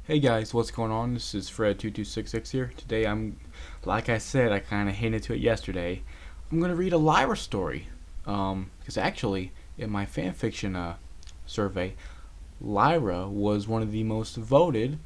Hey guys, what's going on? This is Fred2266 here. Today like I said, I kind of hinted to it yesterday. I'm gonna read a Lyra story. Because actually, in my fanfiction survey, Lyra was one of the most voted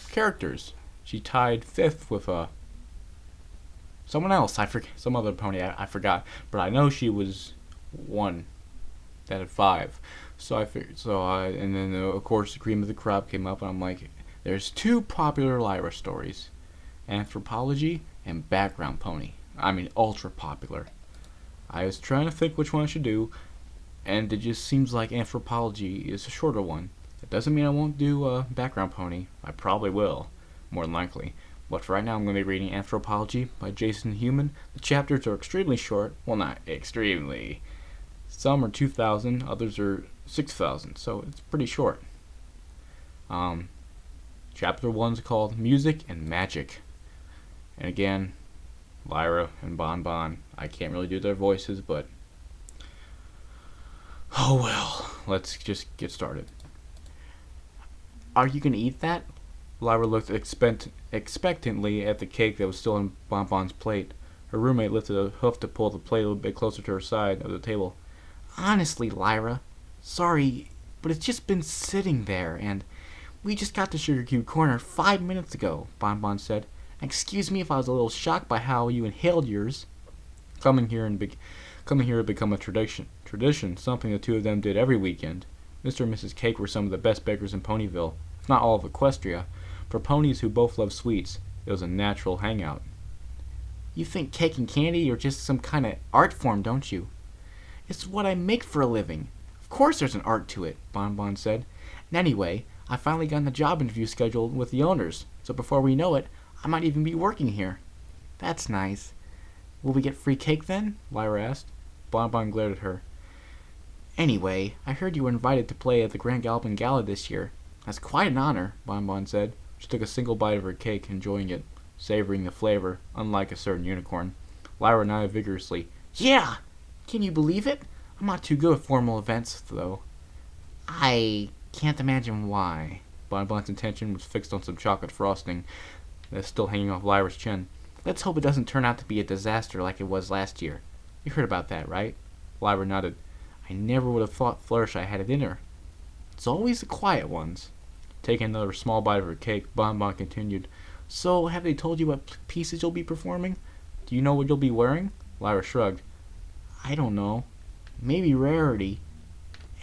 characters. She tied fifth with someone else. I forget, some other pony. I forgot, but I know she was one that had five. So I figured. And then of course, the cream of the crop came up, and I'm like, there's two popular Lyra stories, Anthropology and Background Pony. I mean, ultra popular. I was trying to think which one I should do, and it just seems like Anthropology is a shorter one. It doesn't mean I won't do Background Pony. I probably will, more than likely. But for right now, I'm going to be reading Anthropology by Jason Human. The chapters are extremely short. Well, not extremely. Some are 2,000, others are 6,000, so it's pretty short. Chapter 1 is called Music and Magic. And again, Lyra and Bon Bon. I can't really do their voices, but oh well. Let's just get started. Are you gonna eat that? Lyra looked expectantly at the cake that was still on Bon Bon's plate. Her roommate lifted a hoof to pull the plate a little bit closer to her side of the table. Honestly, Lyra, sorry, but it's just been sitting there, and we just got to Sugar Cube Corner 5 minutes ago, Bon Bon said. Excuse me if I was a little shocked by how you inhaled yours. Coming here had become a tradition, something the two of them did every weekend. Mr. and Mrs. Cake were some of the best bakers in Ponyville, if not all of Equestria. For ponies who both love sweets, it was a natural hangout. You think cake and candy are just some kind of art form, don't you? It's what I make for a living. Of course there's an art to it, Bon Bon said. And anyway, I finally got a job interview scheduled with the owners, so before we know it, I might even be working here. That's nice. Will we get free cake then? Lyra asked. Bon Bon glared at her. Anyway, I heard you were invited to play at the Grand Galopin Gala this year. That's quite an honor, Bon Bon said. She took a single bite of her cake, enjoying it, savoring the flavor, unlike a certain unicorn. Lyra nodded vigorously. Yeah! Can you believe it? I'm not too good at formal events, though. I can't imagine why. Bon Bon's attention was fixed on some chocolate frosting that's still hanging off Lyra's chin. Let's hope it doesn't turn out to be a disaster like it was last year. You heard about that, right? Lyra nodded. I never would have thought Fluttershy had it in her. It's always the quiet ones. Taking another small bite of her cake, Bon Bon continued. So, have they told you what pieces you'll be performing? Do you know what you'll be wearing? Lyra shrugged. I don't know. Maybe Rarity.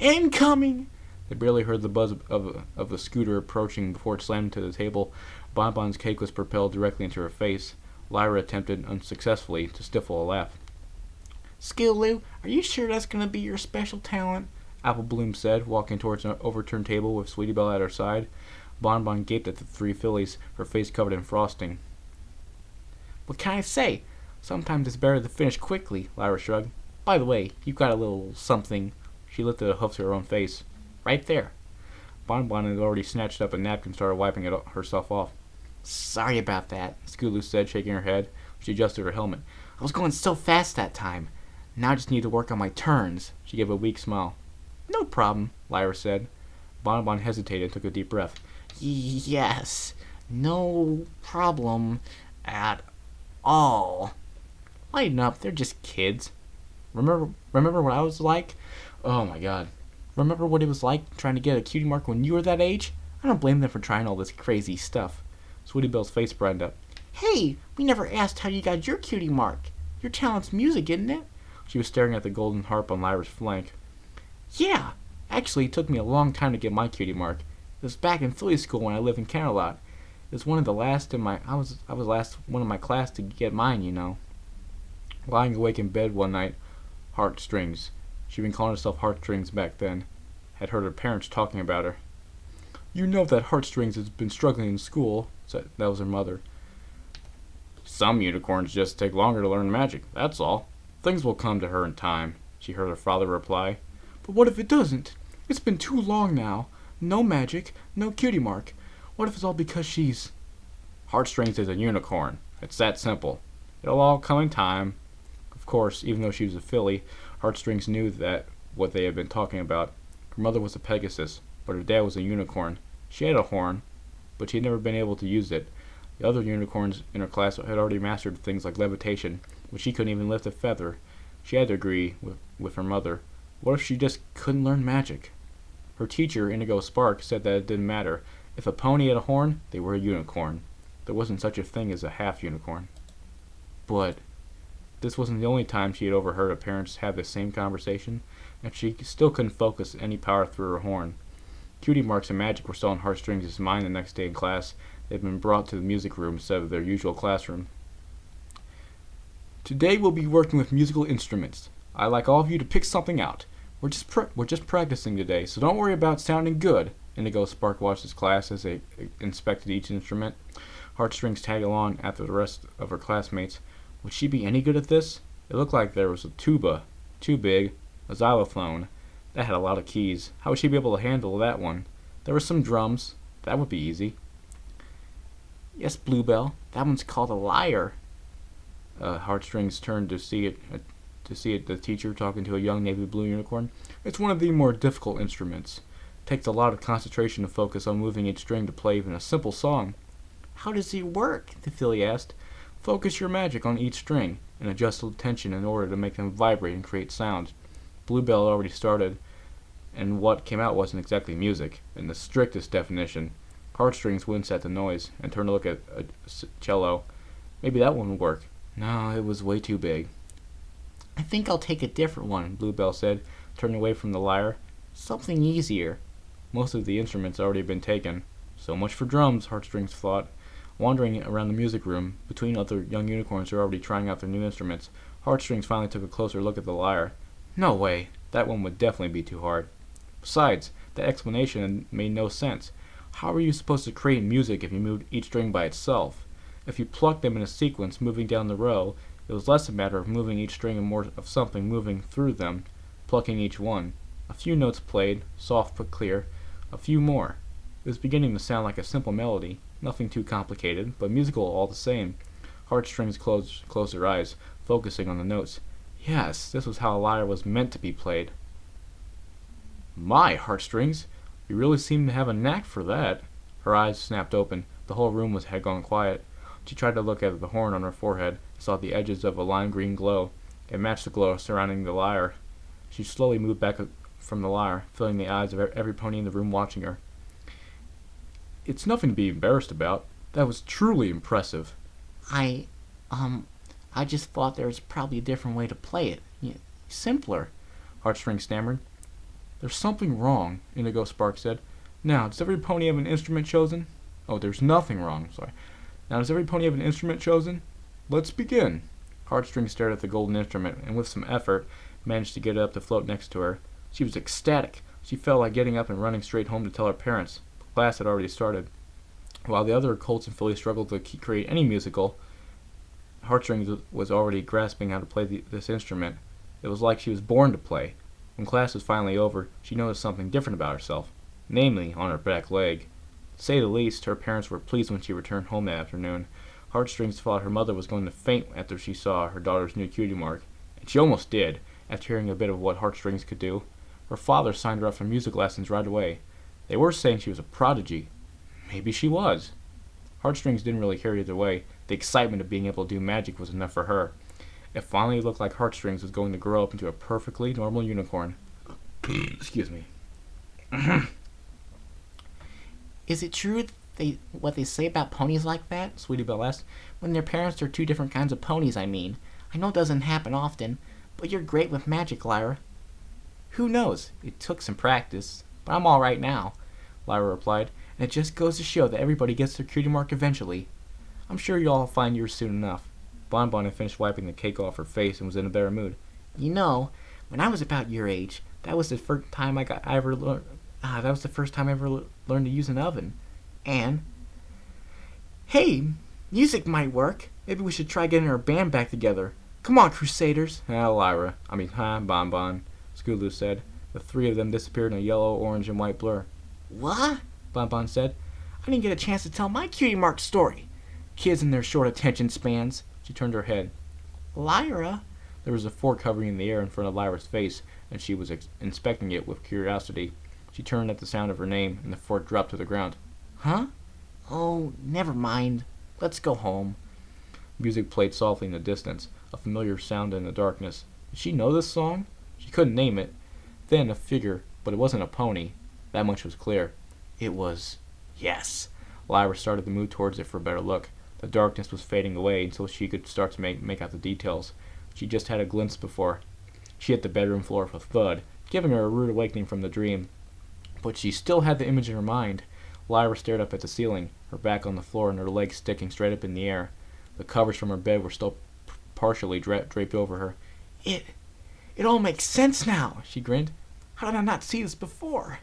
Incoming! They barely heard the buzz of the scooter approaching before it slammed into the table. Bon Bon's cake was propelled directly into her face. Lyra attempted unsuccessfully to stifle a laugh. Skilloo, are you sure that's going to be your special talent? Apple Bloom said, walking towards an overturned table with Sweetie Belle at her side. Bon Bon gaped at the three fillies, her face covered in frosting. What can I say? Sometimes it's better to finish quickly, Lyra shrugged. By the way, you've got a little something. She lifted a hoof to her own face. Right there. Bon Bon had already snatched up a napkin and started wiping it herself off. Sorry about that, Skulu said, shaking her head. She adjusted her helmet. I was going so fast that time. Now I just need to work on my turns. She gave a weak smile. No problem, Lyra said. Bon Bon hesitated and took a deep breath. Yes, no problem at all. Lighten up, they're just kids. Remember what I was like? Oh my god. Remember what it was like trying to get a cutie mark when you were that age? I don't blame them for trying all this crazy stuff. Sweetie Belle's face brightened up. Hey, we never asked how you got your cutie mark. Your talent's music, isn't it? She was staring at the golden harp on Lyra's flank. Yeah, actually it took me a long time to get my cutie mark. It was back in Philly school when I lived in Camelot. It was one of the last in my I was last one of my class to get mine, you know. Lying awake in bed one night, Heartstrings. She'd been calling herself Heartstrings back then. Had heard her parents talking about her. You know that Heartstrings has been struggling in school, said that was her mother. Some unicorns just take longer to learn magic, that's all. Things will come to her in time, she heard her father reply. But what if it doesn't? It's been too long now. No magic, no cutie mark. What if it's all because she's... Heartstrings is a unicorn. It's that simple. It'll all come in time. Of course, even though she was a filly, Heartstrings knew that what they had been talking about. Her mother was a Pegasus, but her dad was a unicorn. She had a horn. but she had never been able to use it. The other unicorns in her class had already mastered things like levitation, but she couldn't even lift a feather. She had to agree with her mother. What if she just couldn't learn magic? Her teacher, Indigo Spark, said that it didn't matter. If a pony had a horn, they were a unicorn. There wasn't such a thing as a half unicorn. But this wasn't the only time she had overheard her parents have the same conversation, and she still couldn't focus any power through her horn. Cutie marks and magic were still on Heartstrings' mind the next day in class. They had been brought to the music room instead of their usual classroom. Today we'll be working with musical instruments. I'd like all of you to pick something out. We're just practicing today, so don't worry about sounding good. Indigo Spark watched his class as they inspected each instrument. Heartstrings tagged along after the rest of her classmates. Would she be any good at this? It looked like there was a tuba, too big, a xylophone. That had a lot of keys. How would she be able to handle that one? There were some drums. That would be easy. Yes, Bluebell. That one's called a lyre. Heartstrings turned to see it. The teacher talking to a young navy blue unicorn. It's one of the more difficult instruments. It takes a lot of concentration to focus on moving each string to play even a simple song. How does it work? The filly asked. Focus your magic on each string and adjust the tension in order to make them vibrate and create sound. Bluebell already started, and what came out wasn't exactly music, in the strictest definition. Heartstrings winced at the noise and turned to look at a cello. Maybe that one would work. No, it was way too big. I think I'll take a different one, Bluebell said, turning away from the lyre. Something easier. Most of the instruments had already been taken. So much for drums, Heartstrings thought. Wandering around the music room, between other young unicorns who were already trying out their new instruments, Heartstrings finally took a closer look at the lyre. No way, that one would definitely be too hard. Besides, the explanation made no sense. How were you supposed to create music if you moved each string by itself? If you plucked them in a sequence moving down the row, it was less a matter of moving each string and more of something moving through them, plucking each one. A few notes played, soft but clear. A few more. It was beginning to sound like a simple melody, nothing too complicated, but musical all the same. Heartstrings closed their eyes, focusing on the notes. Yes, this was how a lyre was meant to be played. My, Heartstrings, you really seem to have a knack for that. Her eyes snapped open. The whole room had gone quiet. She tried to look at the horn on her forehead, and saw the edges of a lime green glow. It matched the glow surrounding the lyre. She slowly moved back from the lyre, filling the eyes of every pony in the room watching her. It's nothing to be embarrassed about. That was truly impressive. I just thought there was probably a different way to play it. Simpler, Heartstrings stammered. There's something wrong, Indigo Spark said. Now, does every pony have an instrument chosen? Oh, there's nothing wrong, sorry. Now, does every pony have an instrument chosen? Let's begin. Heartstrings stared at the golden instrument, and with some effort, managed to get it up to float next to her. She was ecstatic. She felt like getting up and running straight home to tell her parents. Class had already started. While the other colts and fillies struggled to create any musical, Heartstrings was already grasping how to play this instrument. It was like she was born to play. When class was finally over, she noticed something different about herself, namely on her back leg. To say the least, her parents were pleased when she returned home that afternoon. Heartstrings thought her mother was going to faint after she saw her daughter's new cutie mark, and she almost did, after hearing a bit of what Heartstrings could do. Her father signed her up for music lessons right away. They were saying she was a prodigy. Maybe she was. Heartstrings didn't really care either way. The excitement of being able to do magic was enough for her. It finally looked like Heartstrings was going to grow up into a perfectly normal unicorn. Excuse me. Is it true what they say about ponies like that? Sweetie Belle asked. When their parents are two different kinds of ponies, I mean. I know it doesn't happen often, but you're great with magic, Lyra. Who knows? It took some practice, but I'm all right now, Lyra replied, and it just goes to show that everybody gets their cutie mark eventually. I'm sure you'll all find yours soon enough. Bonbon had finished wiping the cake off her face and was in a better mood. You know, when I was about your age, that was the first time I ever learned to use an oven. And hey, music might work. Maybe we should try getting our band back together. Come on, Crusaders. Bonbon, Scootaloo said. The three of them disappeared in a yellow, orange, and white blur. What? Bonbon said. I didn't get a chance to tell my cutie mark story. Kids and their short attention spans. She turned her head. Lyra? There was a fork hovering in the air in front of Lyra's face, and she was inspecting it with curiosity. She turned at the sound of her name, and the fork dropped to the ground. Huh? Oh, never mind. Let's go home. Music played softly in the distance, a familiar sound in the darkness. Did she know this song? She couldn't name it. Then a figure, but it wasn't a pony. That much was clear. It was... Yes. Lyra started to move towards it for a better look. The darkness was fading away until she could start to make out the details. She just had a glimpse before. She hit the bedroom floor with a thud, giving her a rude awakening from the dream. But she still had the image in her mind. Lyra stared up at the ceiling, her back on the floor and her legs sticking straight up in the air. The covers from her bed were still partially draped over her. It all makes sense now, she grinned. How did I not see this before?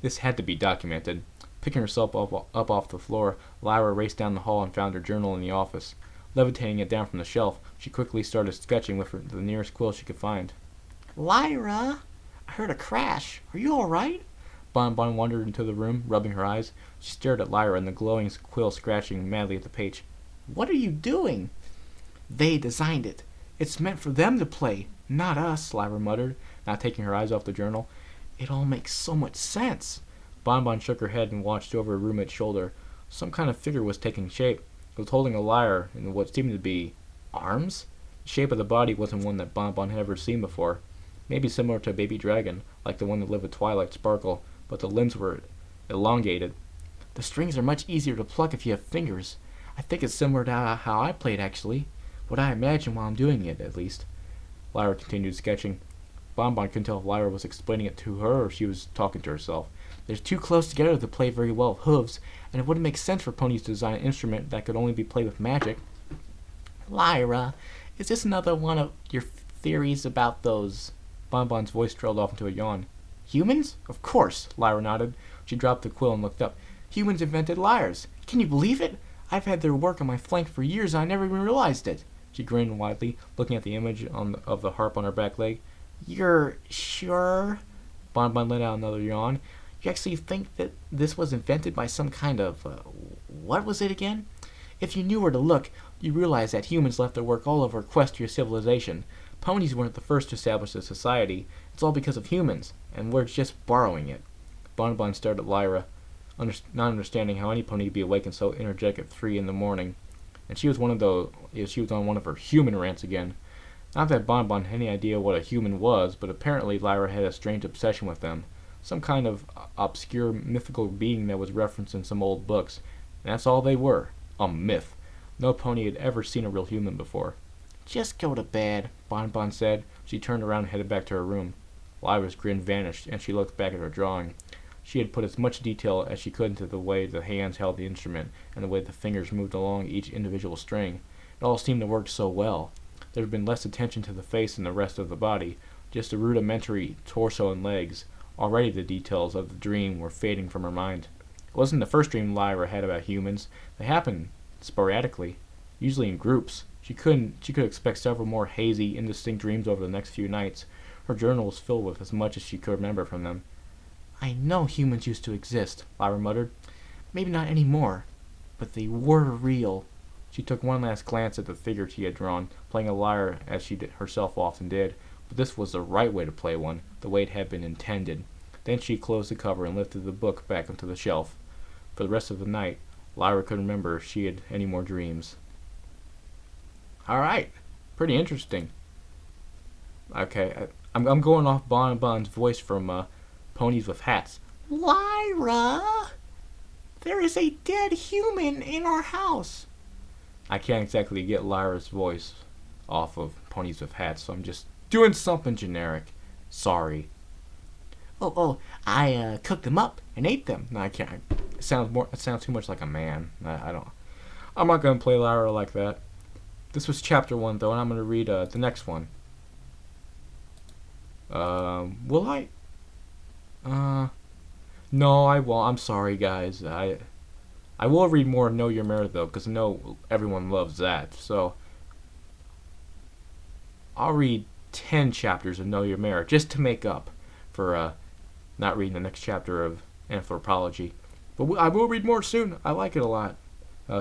This had to be documented. Picking herself up off the floor, Lyra raced down the hall and found her journal in the office. Levitating it down from the shelf, she quickly started sketching with the nearest quill she could find. Lyra! I heard a crash. Are you all right? Bonbon wandered into the room, rubbing her eyes. She stared at Lyra and the glowing quill scratching madly at the page. What are you doing? They designed it. It's meant for them to play, not us, Lyra muttered, not taking her eyes off the journal. It all makes so much sense. Bonbon shook her head and watched over her roommate's shoulder. Some kind of figure was taking shape. It was holding a lyre in what seemed to be arms? The shape of the body wasn't one that Bonbon had ever seen before. Maybe similar to a baby dragon, like the one that lived with Twilight Sparkle, but the limbs were elongated. The strings are much easier to pluck if you have fingers. I think it's similar to how I played, actually. What I imagine while I'm doing it, at least. Lyra continued sketching. Bonbon couldn't tell if Lyra was explaining it to her or if she was talking to herself. They're too close together to play very well with hooves, and it wouldn't make sense for ponies to design an instrument that could only be played with magic. Lyra, is this another one of your theories about those... Bonbon's voice trailed off into a yawn. Humans? Of course, Lyra nodded. She dropped the quill and looked up. Humans invented lyres. Can you believe it? I've had their work on my flank for years and I never even realized it. She grinned widely, looking at the image of the harp on her back leg. You're sure? Bonbon let out another yawn. You actually think that this was invented by some kind of... what was it again? If you knew where to look, you'd realize that humans left their work all over equestrian civilization. Ponies weren't the first to establish a society. It's all because of humans, and we're just borrowing it. Bonbon stared at Lyra, not understanding how any pony could be awake and so energetic at 3 in the morning. And she was she was on one of her human rants again. Not that Bonbon had any idea what a human was, but apparently Lyra had a strange obsession with them. Some kind of obscure mythical being that was referenced in some old books. And that's all they were. A myth. No pony had ever seen a real human before. Just go to bed, Bonbon said. She turned around and headed back to her room. Lyra's grin vanished, and she looked back at her drawing. She had put as much detail as she could into the way the hands held the instrument, and the way the fingers moved along each individual string. It all seemed to work so well. There had been less attention to the face and the rest of the body, just a rudimentary torso and legs. Already the details of the dream were fading from her mind. It wasn't the first dream Lyra had about humans. They happened sporadically, usually in groups. She could expect several more hazy, indistinct dreams over the next few nights. Her journal was filled with as much as she could remember from them. I know humans used to exist, Lyra muttered. Maybe not anymore, but they were real. She took one last glance at the figure she had drawn, playing a lyre as she herself often did, but this was the right way to play one, the way it had been intended. Then she closed the cover and lifted the book back onto the shelf. For the rest of the night, Lyra couldn't remember if she had any more dreams. All right, pretty interesting. Okay, I'm going off Bonbon's voice from Ponies with Hats. Lyra, there is a dead human in our house. I can't exactly get Lyra's voice off of Ponies with Hats, so I'm just doing something generic. Sorry. I cooked them up and ate them. No, I can't. It sounds too much like a man. I'm not gonna play Lyra like that. This was chapter 1 though, and I'm gonna read the next one. Will I? No, I won't. I'm sorry, guys. I will read more Know Your Mirror though, because I know everyone loves that. So I'll read 10 chapters of Know Your Mirror just to make up for not reading the next chapter of Anthropology. But I will read more soon. I like it a lot.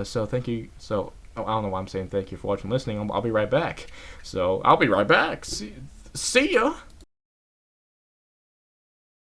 So thank you. So I don't know why I'm saying thank you for watching and listening. I'll be right back. So I'll be right back. See ya.